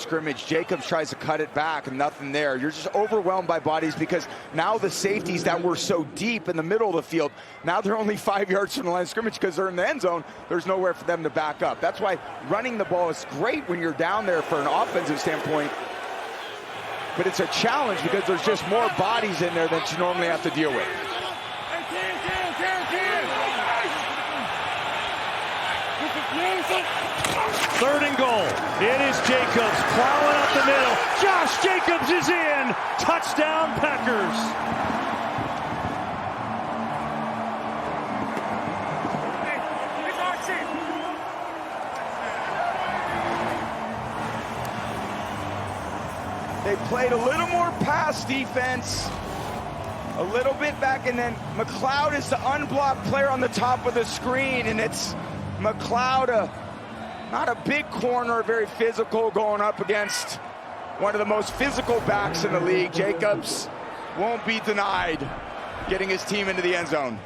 scrimmage. Jacobs tries to cut it back and nothing there. You're just overwhelmed by bodies because now the safeties that were so deep in the middle of the field, now they're only 5 yards from the line of scrimmage because they're in the end zone. There's nowhere for them to back up. That's why running the ball is great when you're down there for an offensive standpoint. But it's a challenge because there's just more bodies in there that you normally have to deal with. Third and goal. It is Jacobs plowing up the middle. Josh Jacobs is in. Touchdown, Packers. They played a little more pass defense, a little bit back, and then McLeod is the unblocked player on the top of the screen, and it's McLeod, not a big corner, very physical, going up against one of the most physical backs in the league. Jacobs won't be denied getting his team into the end zone.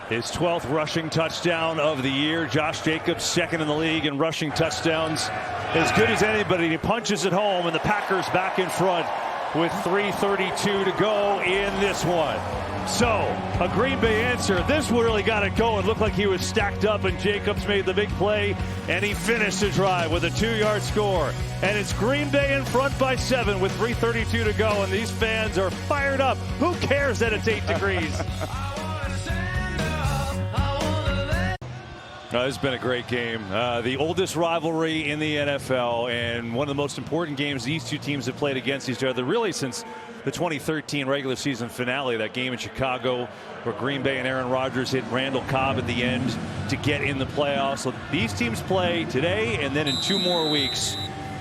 His 12th rushing touchdown of the year. Josh Jacobs, second in the league in rushing touchdowns. As good as anybody. He punches it home, and the Packers back in front with 3:32 to go in this one. So, a Green Bay answer. This really got it going. Looked like he was stacked up, and Jacobs made the big play, and he finished the drive with a 2-yard score. And it's Green Bay in front by 7 with 3:32 to go, and these fans are fired up. Who cares that it's 8 degrees? It's been a great game. The oldest rivalry in the NFL, and one of the most important games these two teams have played against each other really since the 2013 regular season finale, that game in Chicago where Green Bay and Aaron Rodgers hit Randall Cobb at the end to get in the playoffs. So these teams play today and then in 2 more weeks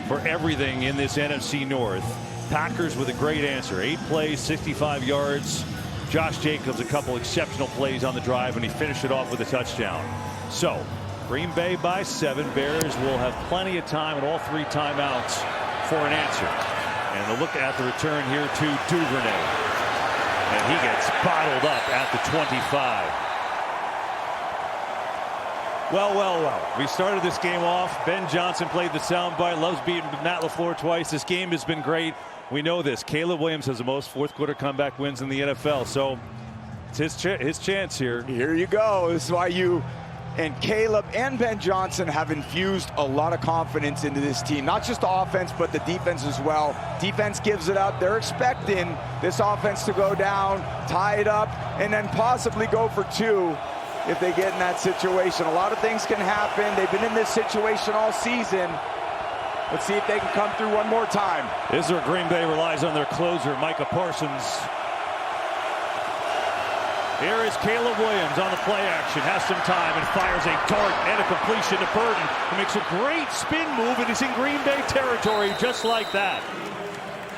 for everything in this NFC North. Packers with a great answer. 8 plays, 65 yards. Josh Jacobs, a couple exceptional plays on the drive, and he finished it off with a touchdown. So, Green Bay by 7. Bears will have plenty of time at all 3 timeouts for an answer. And a look at the return here to Duvernay. And he gets bottled up at the 25. Well. We started this game off. Ben Johnson played the soundbite. Loves beating Matt LaFleur twice. This game has been great. We know this. Caleb Williams has the most fourth-quarter comeback wins in the NFL. So, it's his chance here. Here you go. This is why you and Caleb and Ben Johnson have infused a lot of confidence into this team. Not just the offense, but the defense as well. Defense gives it up. They're expecting this offense to go down, tie it up, and then possibly go for 2 if they get in that situation. A lot of things can happen. They've been in this situation all season. Let's see if they can come through one more time. This is where Green Bay relies on their closer, Micah Parsons. Here is Caleb Williams on the play action, has some time, and fires a dart and a completion to Burton, who makes a great spin move, and is in Green Bay territory just like that.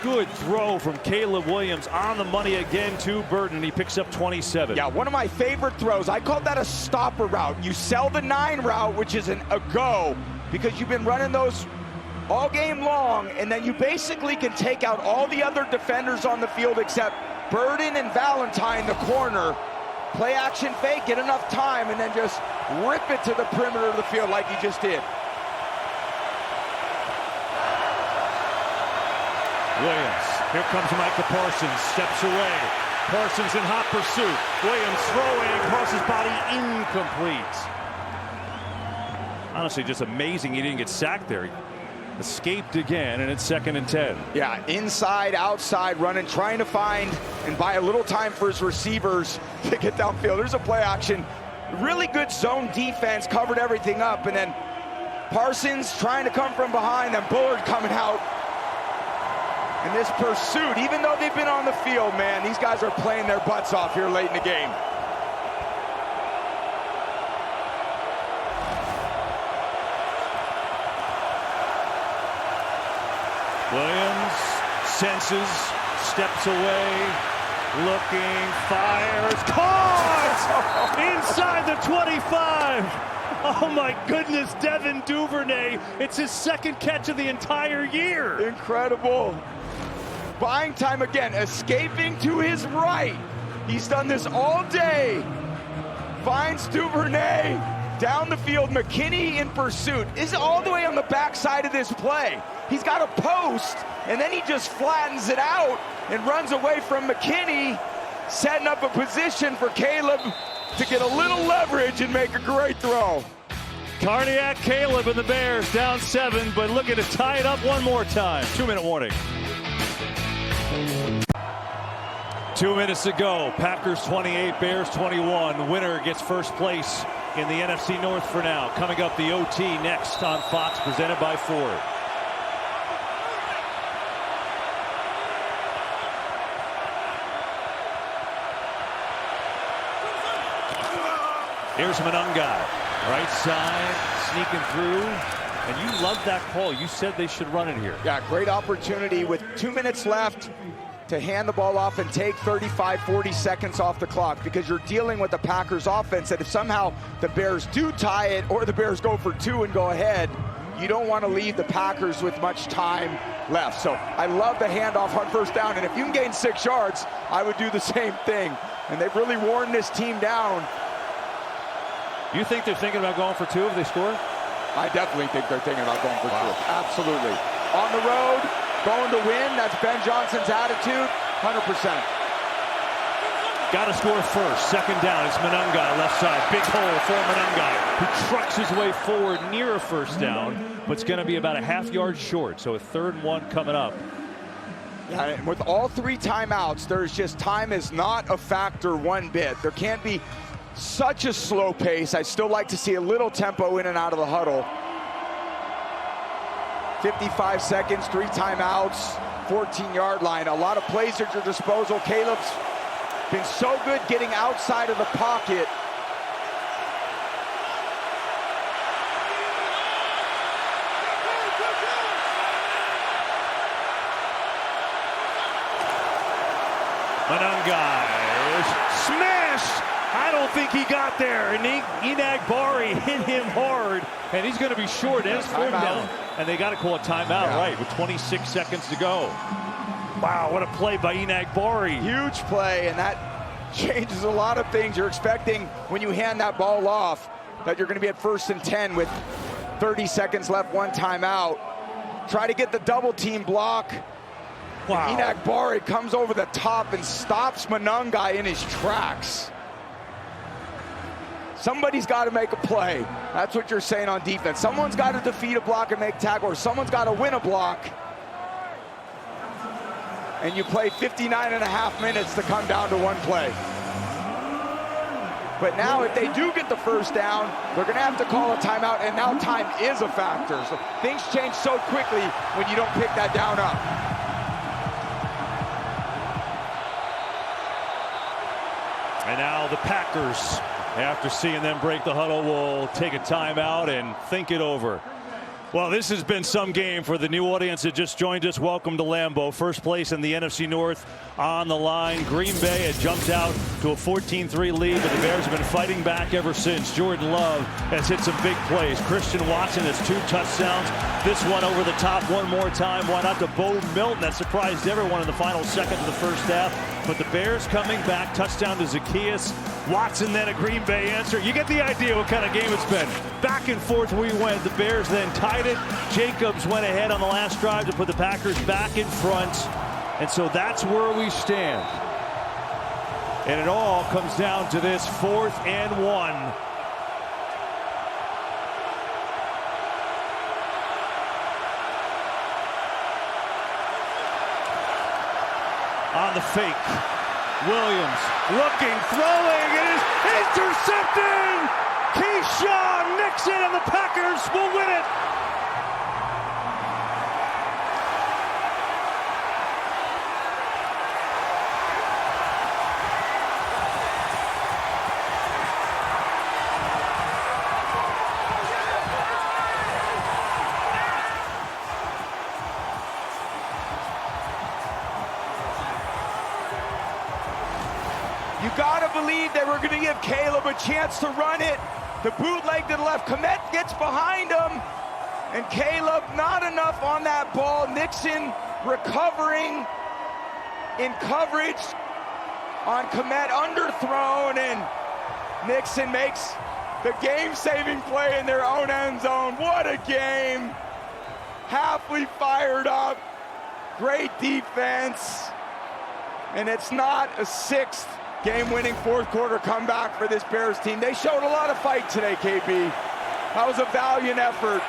Good throw from Caleb Williams on the money again to Burton. He picks up 27. Yeah, one of my favorite throws. I call that a stopper route. You sell the 9 route, which is a go, because you've been running those all game long, and then you basically can take out all the other defenders on the field except Burden and Valentine, the corner. Play action fake, get enough time, and then just rip it to the perimeter of the field like he just did. Williams, here comes Micah Parsons, steps away. Parsons in hot pursuit. Williams throwing, crosses body, incomplete. Honestly, just amazing he didn't get sacked there. He escaped again, and it's 2nd and 10. Yeah, inside, outside, running, trying to find and buy a little time for his receivers to get downfield. There's a play action. Really good zone defense, covered everything up, and then Parsons trying to come from behind, then Bullard coming out. And this pursuit, even though they've been on the field, man, these guys are playing their butts off here late in the game. Williams senses, steps away, looking, fires, caught! Inside the 25! Oh my goodness, Devin Duvernay. It's his 2nd catch of the entire year. Incredible. Buying time again, escaping to his right. He's done this all day. Finds Duvernay down the field. McKinney in pursuit. Is all the way on the backside of this play. He's got a post, and then he just flattens it out and runs away from McKinney, setting up a position for Caleb to get a little leverage and make a great throw. Cardiac Caleb and the Bears down 7, but looking to tie it up one more time. 2-minute warning. 2 minutes to go. Packers 28, Bears 21. Winner gets first place in the NFC North for now. Coming up, the OT next on Fox, presented by Ford. Here's Monungai, right side, sneaking through. And you love that call. You said they should run it here. Yeah, great opportunity with 2 minutes left to hand the ball off and take 35, 40 seconds off the clock, because you're dealing with the Packers offense that if somehow the Bears do tie it or the Bears go for 2 and go ahead, you don't want to leave the Packers with much time left. So I love the handoff on first down, and if you can gain 6 yards, I would do the same thing. And they've really worn this team down. You think they're thinking about going for 2 if they score? I definitely think they're thinking about going for 2. Absolutely. On the road, going to win. That's Ben Johnson's attitude, 100%. Got to score first. Second down. It's Monungai, left side. Big hole for Monungai, who trucks his way forward near a first down, but it's going to be about a half-yard short. So a 3rd and 1 coming up. Yeah, and with all 3 timeouts, there's just time is not a factor one bit. There can't be such a slow pace. I still like to see a little tempo in and out of the huddle. 55 seconds, 3 timeouts, 14-yard line. A lot of plays at your disposal. Caleb's been so good getting outside of the pocket. Monungai smashed. I don't think he got there. And Enagbari hit him hard, and he's going to be short. And it's 4th down. And they got to call a timeout, right, with 26 seconds to go. Wow, what a play by Enagbari. Huge play, and that changes a lot of things. You're expecting when you hand that ball off that you're going to be at 1st and 10 with 30 seconds left, 1 timeout. Try to get the double team block. Wow. Enagbari comes over the top and stops Monungai in his tracks. Somebody's got to make a play. That's what you're saying on defense. Someone's got to defeat a block and make tackle, or someone's got to win a block. And you play 59.5 minutes to come down to 1 play. But now if they do get the first down, they're going to have to call a timeout, and now time is a factor. So things change so quickly when you don't pick that down up. And now the Packers, after seeing them break the huddle, will take a timeout and think it over. Well, this has been some game for the new audience that just joined us. Welcome to Lambeau. First place in the NFC North on the line. Green Bay had jumped out to a 14-3 lead, but the Bears have been fighting back ever since. Jordan Love has hit some big plays. Christian Watson has 2 touchdowns. This one over the top one more time. Why not to Bo Milton? That surprised everyone in the final seconds of the first half. But the Bears coming back. Touchdown to Zacchaeus. Watson then a Green Bay answer. You get the idea what kind of game it's been. Back and forth we went. The Bears then tied it. Jacobs went ahead on the last drive to put the Packers back in front. And so that's where we stand. And it all comes down to this 4th and 1. On the fake. Williams looking, throwing, it is intercepted! Keyshawn Nixon, and the Packers will win it! You gotta believe they were gonna give Caleb a chance to run it. The bootleg to the left, Komet gets behind him, and Caleb not enough on that ball. Nixon recovering in coverage on Komet, underthrown, and Nixon makes the game-saving play in their own end zone. What a game. Halfley fired up. Great defense. And it's not a sixth game-winning fourth quarter comeback for this Bears team. They showed a lot of fight today, KB. That was a valiant effort.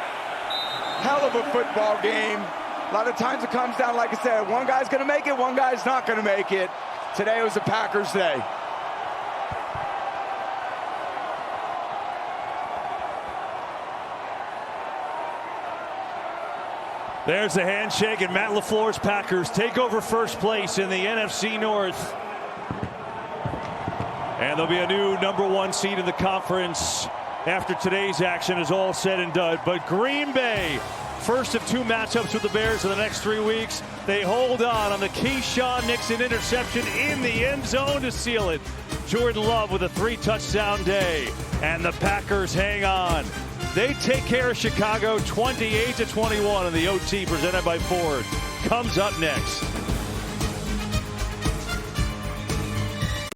Hell of a football game. A lot of times it comes down, like I said, one guy's going to make it, one guy's not going to make it. Today was the Packers' day. There's the handshake, and Matt LaFleur's Packers take over first place in the NFC North. And there'll be a new #1 seed in the conference after today's action is all said and done. But Green Bay, first of 2 matchups with the Bears in the next 3 weeks. They hold on the Keyshawn Nixon interception in the end zone to seal it. Jordan Love with a 3-touchdown day. And the Packers hang on. They take care of Chicago 28-21 in the OT presented by Ford. Comes up next.